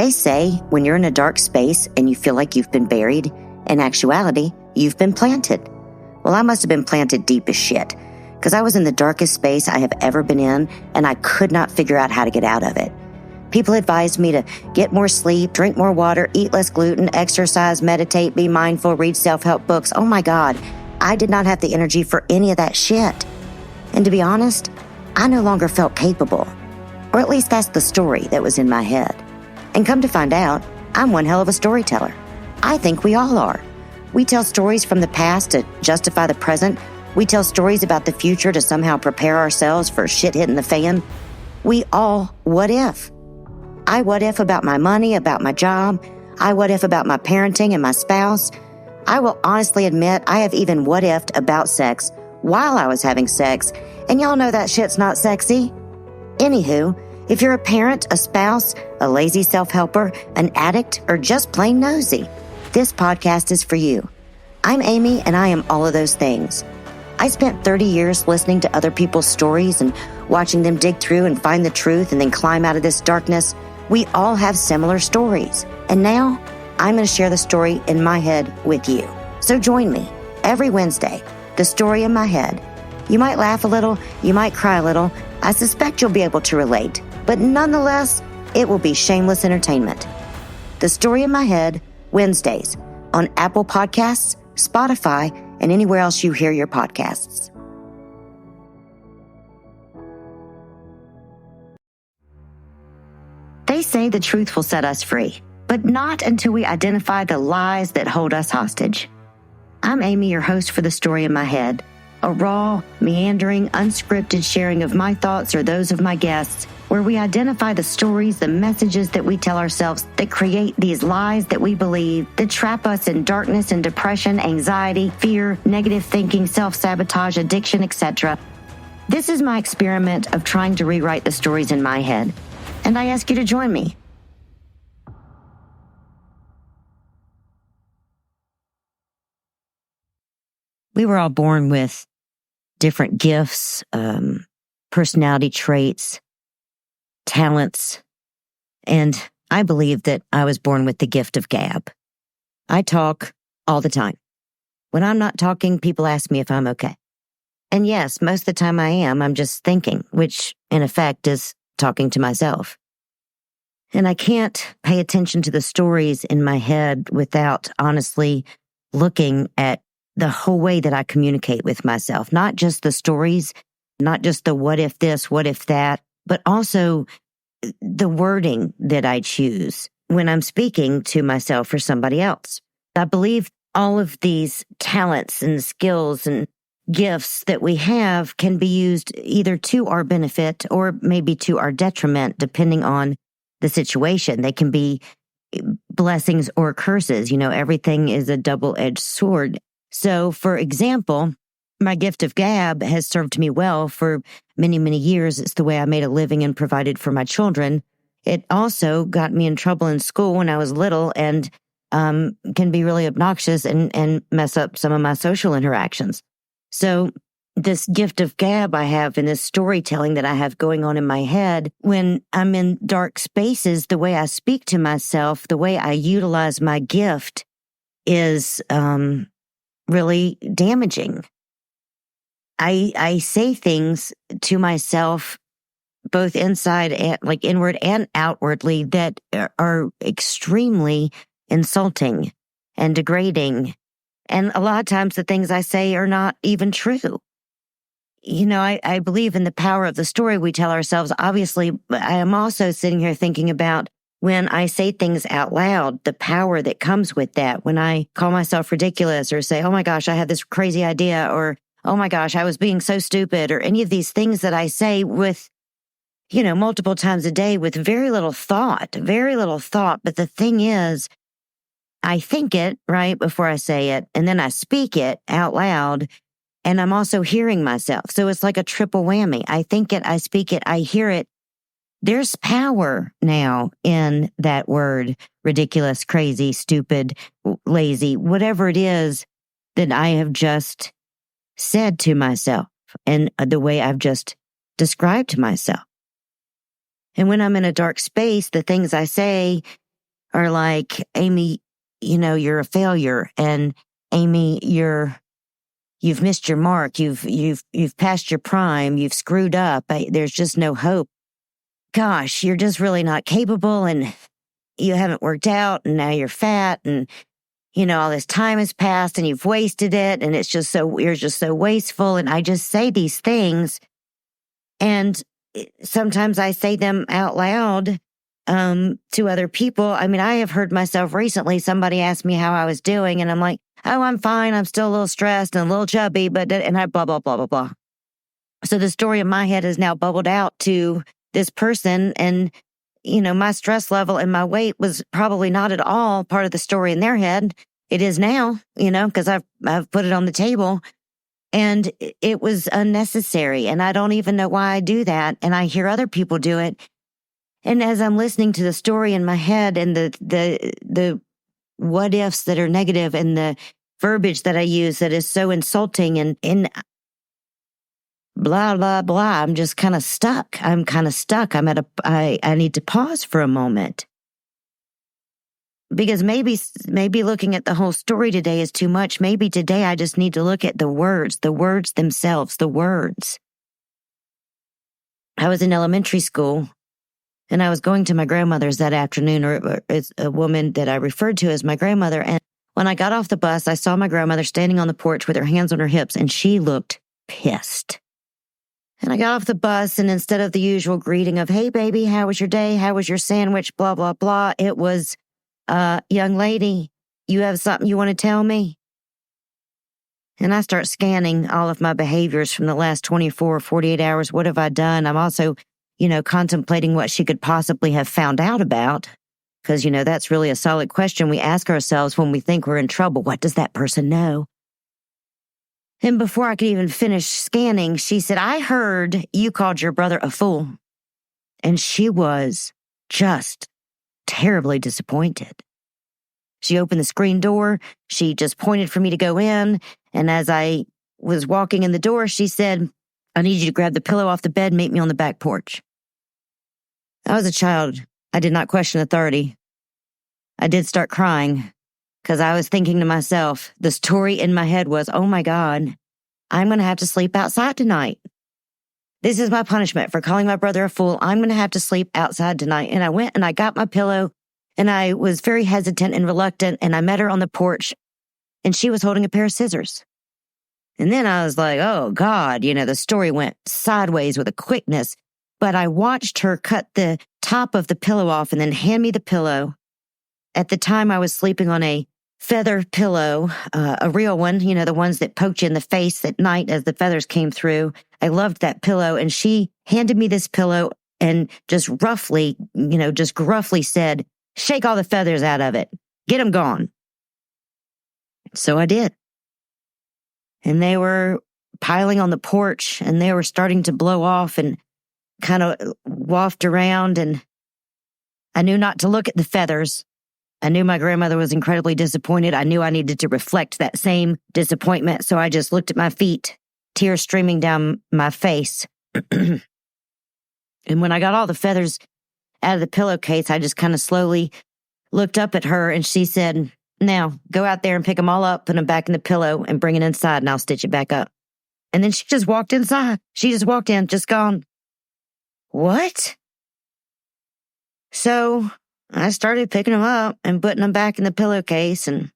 They say when you're in a dark space and you feel like you've been buried, in actuality, you've been planted. Well, I must have been planted deep as shit, because I was in the darkest space I have ever been in, and I could not figure out how to get out of it. People advised me to get more sleep, drink more water, eat less gluten, exercise, meditate, be mindful, read self-help books. Oh my God, I did not have the energy for any of that shit. And to be honest, I no longer felt capable. Or at least that's the story that was in my head. And come to find out, I'm one hell of a storyteller. I think we all are. We tell stories from the past to justify the present. We tell stories about the future to somehow prepare ourselves for shit hitting the fan. We all what if. I what if about my money, about my job. I what if about my parenting and my spouse. I will honestly admit I have even what ifed about sex while I was having sex, and y'all know that shit's not sexy. Anywho, if you're a parent, a spouse, a lazy self-helper, an addict, or just plain nosy, this podcast is for you. I'm Amy, and I am all of those things. I spent 30 years listening to other people's stories and watching them dig through and find the truth and then climb out of this darkness. We all have similar stories. And now, I'm going to share the story in my head with you. So join me every Wednesday, the story in my head. You might laugh a little, you might cry a little. I suspect you'll be able to relate. But nonetheless, it will be shameless entertainment. The Story in My Head, Wednesdays, on Apple Podcasts, Spotify, and anywhere else you hear your podcasts. They say the truth will set us free, but not until we identify the lies that hold us hostage. I'm Amy, your host for The Story in My Head, a raw, meandering, unscripted sharing of my thoughts or those of my guests, where we identify the stories, the messages that we tell ourselves that create these lies that we believe, that trap us in darkness and depression, anxiety, fear, negative thinking, self-sabotage, addiction, etc. This is my experiment of trying to rewrite the stories in my head, and I ask you to join me. We were all born with different gifts, personality traits, talents, and I believe that I was born with the gift of gab. I talk all the time. When I'm not talking, people ask me if I'm okay. And yes, most of the time I am. I'm just thinking, which in effect is talking to myself. And I can't pay attention to the stories in my head without honestly looking at the whole way that I communicate with myself, not just the stories, not just the what if this, what if that, but also the wording that I choose when I'm speaking to myself or somebody else. I believe all of these talents and skills and gifts that we have can be used either to our benefit or maybe to our detriment, depending on the situation. They can be blessings or curses. You know, everything is a double-edged sword. So, for example, my gift of gab has served me well for many, many years. It's the way I made a living and provided for my children. It also got me in trouble in school when I was little and can be really obnoxious and mess up some of my social interactions. So this gift of gab I have in this storytelling that I have going on in my head, when I'm in dark spaces, the way I speak to myself, the way I utilize my gift is really damaging. I say things to myself, both inside and like inward and outwardly, that are extremely insulting and degrading. And a lot of times the things I say are not even true. You know, I believe in the power of the story we tell ourselves. Obviously, I am also sitting here thinking about when I say things out loud, the power that comes with that. When I call myself ridiculous or say, oh my gosh, I had this crazy idea, or oh my gosh, I was being so stupid, or any of these things that I say with, you know, multiple times a day with very little thought. But the thing is, I think it right before I say it, and then I speak it out loud, and I'm also hearing myself. So it's like a triple whammy. I think it, I speak it, I hear it. There's power now in that word, ridiculous, crazy, stupid, lazy, whatever it is that I have just said to myself and the way I've just described to myself. And when I'm in a dark space, the things I say are like, Amy, you're a failure, and Amy, you've missed your mark. You've passed your prime. You've screwed up. There's just no hope. Gosh, you're just really not capable, and you haven't worked out, and now you're fat, and all this time has passed and you've wasted it, and you're just so wasteful. And I just say these things, and sometimes I say them out loud to other people. I mean, I have heard myself recently. Somebody asked me how I was doing, and I'm like, oh, I'm fine. I'm still a little stressed and a little chubby, and I blah, blah, blah, blah, blah. So the story in my head has now bubbled out to this person, and my stress level and my weight was probably not at all part of the story in their head. It is now, because I've put it on the table, and it was unnecessary. And I don't even know why I do that. And I hear other people do it. And as I'm listening to the story in my head, and the what ifs that are negative, and the verbiage that I use that is so insulting, and blah, blah, blah, I'm just kind of stuck. I need to pause for a moment. Because maybe looking at the whole story today is too much. Maybe today I just need to look at the words themselves, the words. I was in elementary school, and I was going to my grandmother's that afternoon, or it's a woman that I referred to as my grandmother. And when I got off the bus, I saw my grandmother standing on the porch with her hands on her hips, and she looked pissed. And I got off the bus, and instead of the usual greeting of, hey, baby, how was your day? How was your sandwich? Blah, blah, blah. It was, young lady, you have something you want to tell me? And I start scanning all of my behaviors from the last 24 or 48 hours. What have I done? I'm also, contemplating what she could possibly have found out about. Because, that's really a solid question we ask ourselves when we think we're in trouble. What does that person know? And before I could even finish scanning, she said, I heard you called your brother a fool. And she was just terribly disappointed. She opened the screen door. She just pointed for me to go in. And as I was walking in the door, she said, I need you to grab the pillow off the bed and meet me on the back porch. I was a child. I did not question authority. I did start crying, because I was thinking to myself, the story in my head was, oh my God, I'm going to have to sleep outside tonight. This is my punishment for calling my brother a fool. I'm going to have to sleep outside tonight. And I went and I got my pillow, and I was very hesitant and reluctant, and I met her on the porch, and she was holding a pair of scissors. And then I was like, oh God, the story went sideways with a quickness, but I watched her cut the top of the pillow off and then hand me the pillow. At the time, I was sleeping on a feather pillow, a real one, the ones that poked you in the face at night as the feathers came through. I loved that pillow. And she handed me this pillow and just gruffly said, shake all the feathers out of it. Get them gone. So I did. And they were piling on the porch, and they were starting to blow off and kind of waft around. And I knew not to look at the feathers. I knew my grandmother was incredibly disappointed. I knew I needed to reflect that same disappointment. So I just looked at my feet, tears streaming down my face. And when I got all the feathers out of the pillowcase, I just kind of slowly looked up at her, and she said, now go out there and pick them all up, put them back in the pillow, and bring it inside, and I'll stitch it back up. And then she just walked inside. She just walked in, just gone. What? So I started picking them up and putting them back in the pillowcase, and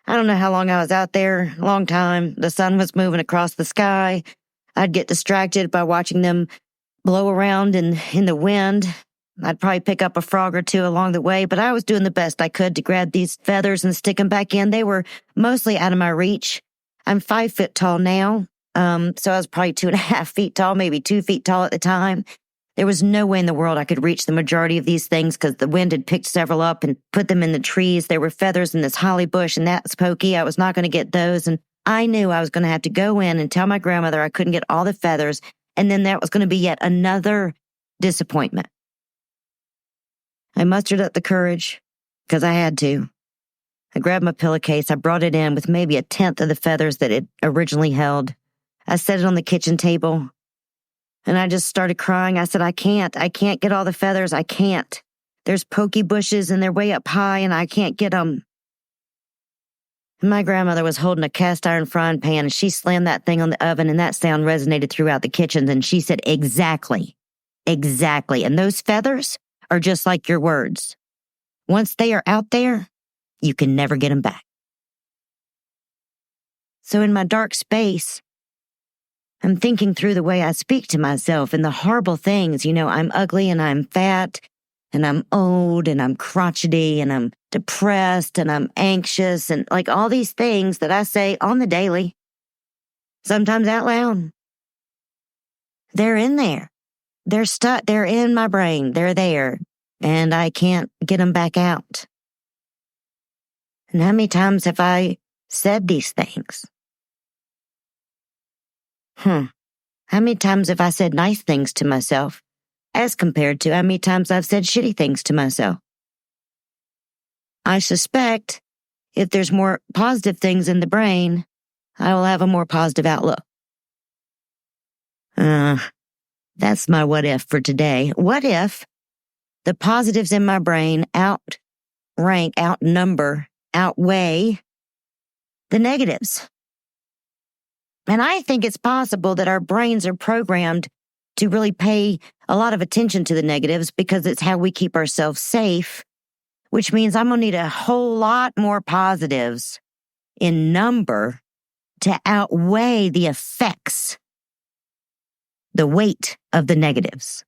I don't know how long I was out there, a long time. The sun was moving across the sky. I'd get distracted by watching them blow around in the wind. I'd probably pick up a frog or two along the way, but I was doing the best I could to grab these feathers and stick them back in. They were mostly out of my reach. I'm 5 foot tall now, so I was probably 2.5 feet tall, maybe 2 feet tall at the time. There was no way in the world I could reach the majority of these things because the wind had picked several up and put them in the trees. There were feathers in this holly bush, and that's pokey. I was not going to get those, and I knew I was going to have to go in and tell my grandmother I couldn't get all the feathers, and then that was going to be yet another disappointment. I mustered up the courage because I had to. I grabbed my pillowcase. I brought it in with maybe 1/10 of the feathers that it originally held. I set it on the kitchen table, and I just started crying. I said, I can't get all the feathers. I can't. there's pokey bushes and they're way up high and I can't get them. My grandmother was holding a cast iron frying pan and she slammed that thing on the oven and that sound resonated throughout the kitchen. And she said, exactly. And those feathers are just like your words. Once they are out there, you can never get them back. So in my dark space, I'm thinking through the way I speak to myself and the horrible things. I'm ugly and I'm fat and I'm old and I'm crotchety and I'm depressed and I'm anxious and like all these things that I say on the daily, sometimes out loud. They're in there. They're stuck. They're in my brain. They're there and I can't get them back out. And how many times have I said these things? How many times have I said nice things to myself as compared to how many times I've said shitty things to myself? I suspect if there's more positive things in the brain, I will have a more positive outlook. That's my what if for today. What if the positives in my brain outweigh the negatives? And I think it's possible that our brains are programmed to really pay a lot of attention to the negatives because it's how we keep ourselves safe, which means I'm going to need a whole lot more positives in number to outweigh the effects, the weight of the negatives.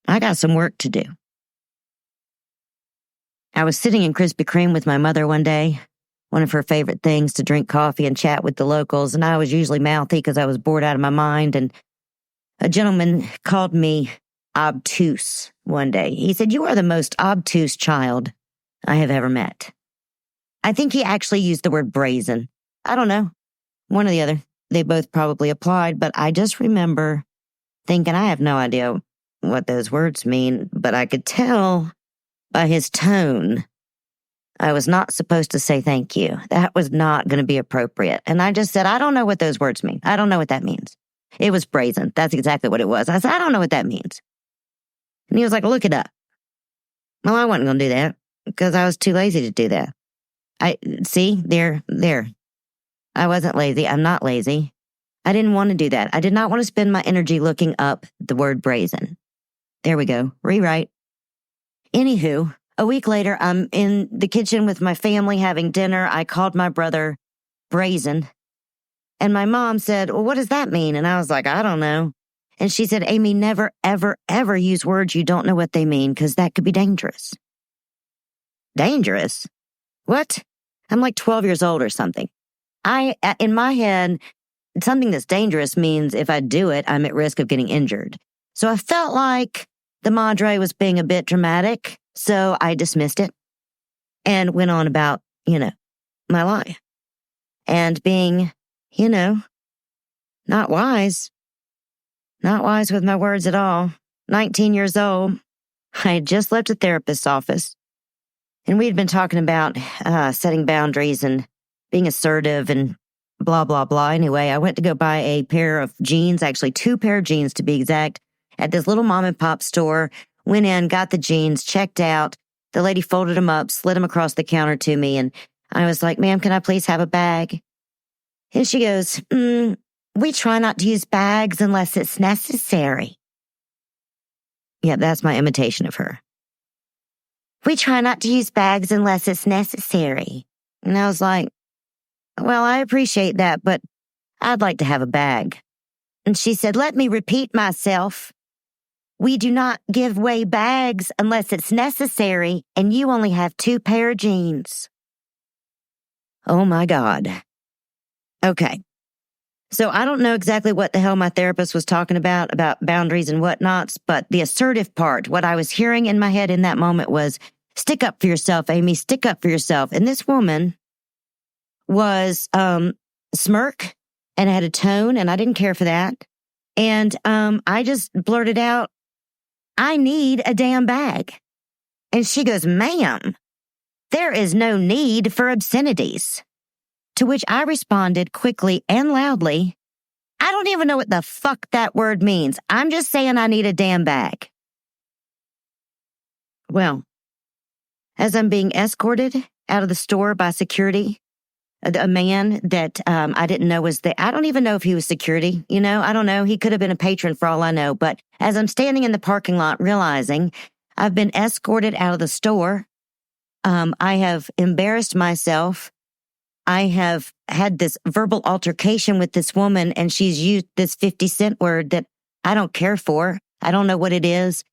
I got some work to do. I was sitting in Krispy Kreme with my mother one day, one of her favorite things to drink coffee and chat with the locals, and I was usually mouthy because I was bored out of my mind, and a gentleman called me obtuse one day. He said, "You are the most obtuse child I have ever met." I think he actually used the word brazen. I don't know. One or the other. They both probably applied, but I just remember thinking I have no idea what those words mean, but I could tell by his tone I was not supposed to say thank you. That was not going to be appropriate. And I just said, I don't know what those words mean. I don't know what that means. It was brazen. That's exactly what it was. I said, I don't know what that means. And he was like, look it up. Well, I wasn't going to do that because I was too lazy to do that. There. I wasn't lazy. I'm not lazy. I didn't want to do that. I did not want to spend my energy looking up the word brazen. There we go. Rewrite. Anywho, a week later, I'm in the kitchen with my family having dinner. I called my brother brazen. And my mom said, well, what does that mean? And I was like, I don't know. And she said, Amy, never, ever, ever use words you don't know what they mean because that could be dangerous. Dangerous? What? I'm like 12 years old or something. In my head, something that's dangerous means if I do it, I'm at risk of getting injured. So I felt like the madre was being a bit dramatic. So I dismissed it and went on about, my life and being, not wise with my words at all. 19 years old. I had just left a therapist's office and we had been talking about setting boundaries and being assertive and blah, blah, blah. Anyway, I went to go buy a pair of jeans, actually 2 pair of jeans to be exact, at this little mom and pop store. Went in, got the jeans, checked out. The lady folded them up, slid them across the counter to me. And I was like, ma'am, can I please have a bag? And she goes, we try not to use bags unless it's necessary. Yeah, that's my imitation of her. We try not to use bags unless it's necessary. And I was like, well, I appreciate that, but I'd like to have a bag. And she said, let me repeat myself. We do not give away bags unless it's necessary, and you only have 2 pair of jeans. Oh my God. Okay. So I don't know exactly what the hell my therapist was talking about boundaries and whatnots, but the assertive part, what I was hearing in my head in that moment was, stick up for yourself, Amy, stick up for yourself. And this woman was smirk and had a tone, and I didn't care for that. And I just blurted out, I need a damn bag. And she goes, ma'am, there is no need for obscenities. To which I responded quickly and loudly, I don't even know what the fuck that word means. I'm just saying I need a damn bag. Well, as I'm being escorted out of the store by security, a man that I didn't know was there. I don't even know if he was security. I don't know. He could have been a patron for all I know. But as I'm standing in the parking lot realizing I've been escorted out of the store, I have embarrassed myself. I have had this verbal altercation with this woman, and she's used this 50-cent word that I don't care for. I don't know what it is.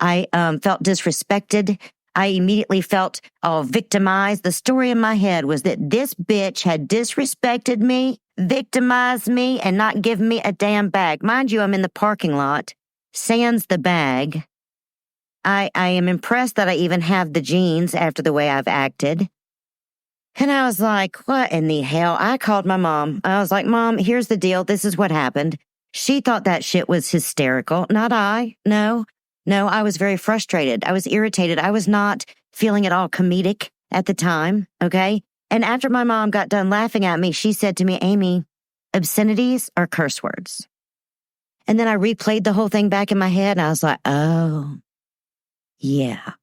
I felt disrespected. I immediately felt victimized. The story in my head was that this bitch had disrespected me, victimized me, and not given me a damn bag. Mind you, I'm in the parking lot, sans the bag. I am impressed that I even have the jeans after the way I've acted. And I was like, what in the hell? I called my mom. I was like, Mom, here's the deal. This is what happened. She thought that shit was hysterical. Not I. No, I was very frustrated. I was irritated. I was not feeling at all comedic at the time, okay? And after my mom got done laughing at me, she said to me, Amy, obscenities are curse words. And then I replayed the whole thing back in my head, and I was like, oh, yeah.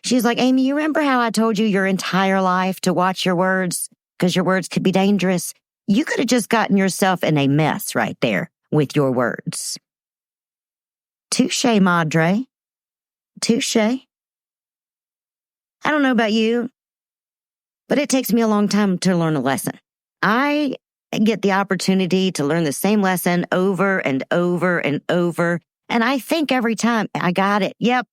She's like, Amy, you remember how I told you your entire life to watch your words because your words could be dangerous? You could have just gotten yourself in a mess right there with your words. Touche, madre. Touche. I don't know about you, but it takes me a long time to learn a lesson. I get the opportunity to learn the same lesson over and over and over. And I think every time I got it. Yep.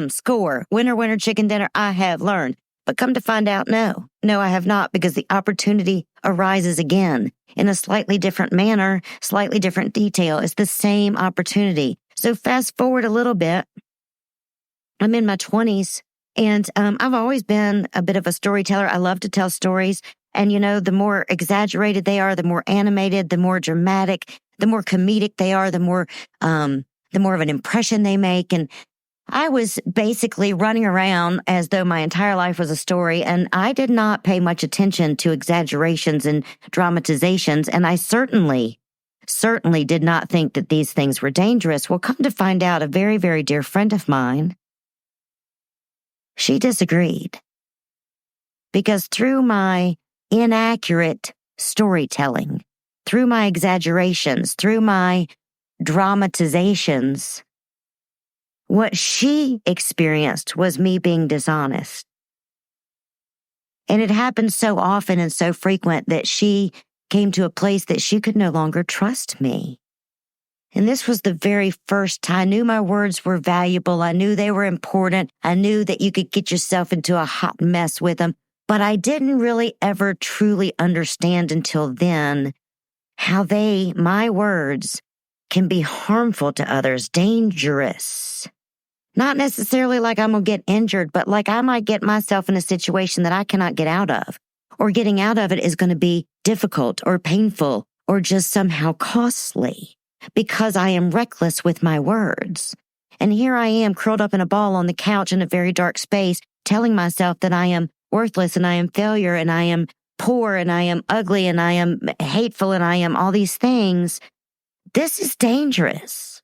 Score. Winner, winner, chicken dinner. I have learned. But come to find out, no, I have not, because the opportunity arises again in a slightly different manner, slightly different detail. It's the same opportunity. So fast forward a little bit. I'm in my 20s, and I've always been a bit of a storyteller. I love to tell stories. And, the more exaggerated they are, the more animated, the more dramatic, the more comedic they are, the more of an impression they make. And I was basically running around as though my entire life was a story, and I did not pay much attention to exaggerations and dramatizations, and I certainly did not think that these things were dangerous. Well, come to find out, a very, very dear friend of mine, she disagreed. Because through my inaccurate storytelling, through my exaggerations, through my dramatizations, what she experienced was me being dishonest. And it happened so often and so frequent that she came to a place that she could no longer trust me. And this was the very first time I knew my words were valuable. I knew they were important. I knew that you could get yourself into a hot mess with them. But I didn't really ever truly understand until then how my words, can be harmful to others, dangerous. Not necessarily like I'm going to get injured, but like I might get myself in a situation that I cannot get out of. Or getting out of it is going to be difficult or painful or just somehow costly because I am reckless with my words. And here I am curled up in a ball on the couch in a very dark space, telling myself that I am worthless and I am failure and I am poor and I am ugly and I am hateful and I am all these things. This is dangerous.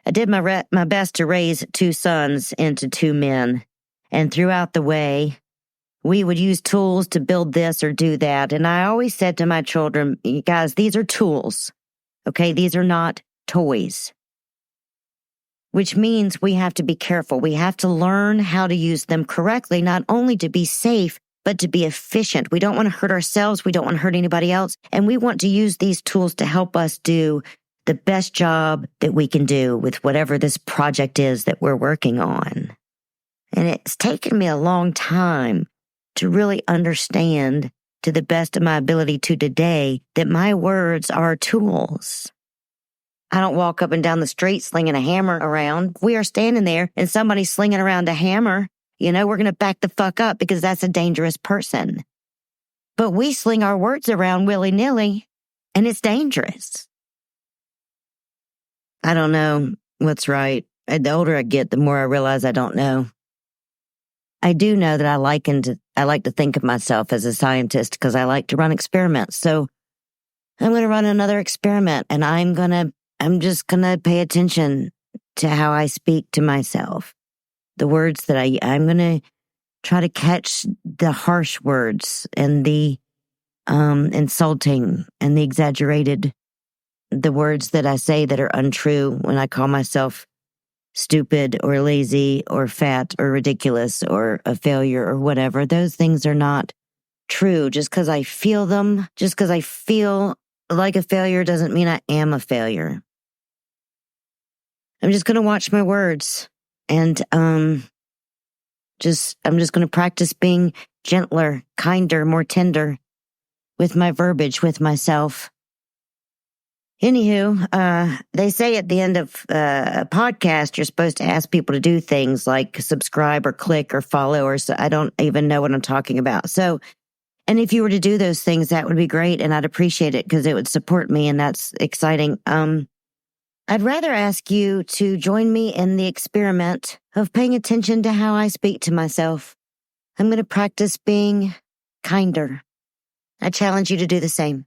I did my best to raise 2 sons into 2 men. And throughout the way, we would use tools to build this or do that. And I always said to my children, you guys, these are tools. Okay, these are not toys. Which means we have to be careful. We have to learn how to use them correctly, not only to be safe, but to be efficient. We don't want to hurt ourselves. We don't want to hurt anybody else. And we want to use these tools to help us do the best job that we can do with whatever this project is that we're working on. And it's taken me a long time to really understand, to the best of my ability to today, that my words are tools. I don't walk up and down the street slinging a hammer around. We are standing there and somebody's slinging around a hammer. We're going to back the fuck up because that's a dangerous person. But we sling our words around willy-nilly and it's dangerous. I don't know what's right. The older I get, the more I realize I don't know. I do know that I like to think of myself as a scientist because I like to run experiments. So I'm going to run another experiment and I'm just going to pay attention to how I speak to myself. the words that I'm going to try to catch the harsh words and the insulting and the exaggerated, the words that I say that are untrue when I call myself stupid or lazy or fat or ridiculous or a failure or whatever. Those things are not true. Just because I feel them, just because I feel like a failure doesn't mean I am a failure. I'm just going to watch my words and I'm just going to practice being gentler, kinder, more tender with my verbiage, with myself. Anywho, they say at the end of a podcast, you're supposed to ask people to do things like subscribe or click or follow, or so I don't even know what I'm talking about. So, and if you were to do those things, that would be great, and I'd appreciate it because it would support me, and that's exciting. I'd rather ask you to join me in the experiment of paying attention to how I speak to myself. I'm going to practice being kinder. I challenge you to do the same.